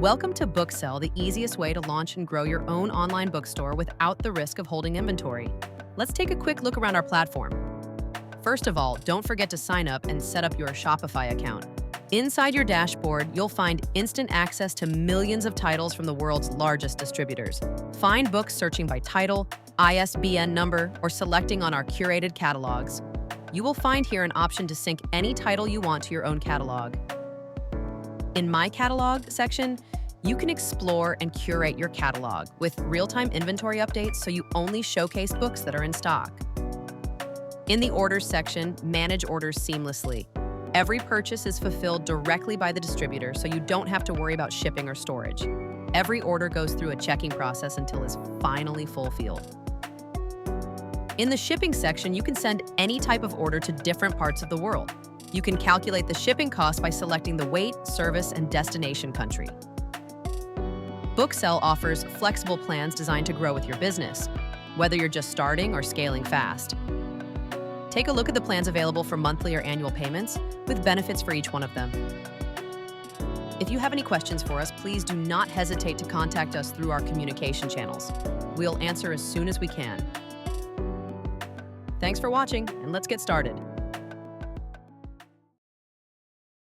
Welcome to BookSell, the easiest way to launch and grow your own online bookstore without the risk of holding inventory. Let's take a quick look around our platform. First of all, don't forget to sign up and set up your Shopify account. Inside your dashboard, you'll find instant access to millions of titles from the world's largest distributors. Find books searching by title, ISBN number, or selecting on our curated catalogs. You will find here an option to sync any title you want to your own catalog. In My Catalog section, you can explore and curate your catalog with real-time inventory updates so you only showcase books that are in stock. In the Orders section, manage orders seamlessly. Every purchase is fulfilled directly by the distributor, so you don't have to worry about shipping or storage. Every order goes through a checking process until it's finally fulfilled. In the Shipping section, you can send any type of order to different parts of the world. You can calculate the shipping cost by selecting the weight, service, and destination country. BookSell offers flexible plans designed to grow with your business, whether you're just starting or scaling fast. Take a look at the plans available for monthly or annual payments, with benefits for each one of them. If you have any questions for us, please do not hesitate to contact us through our communication channels. We'll answer as soon as we can. Thanks for watching, and let's get started.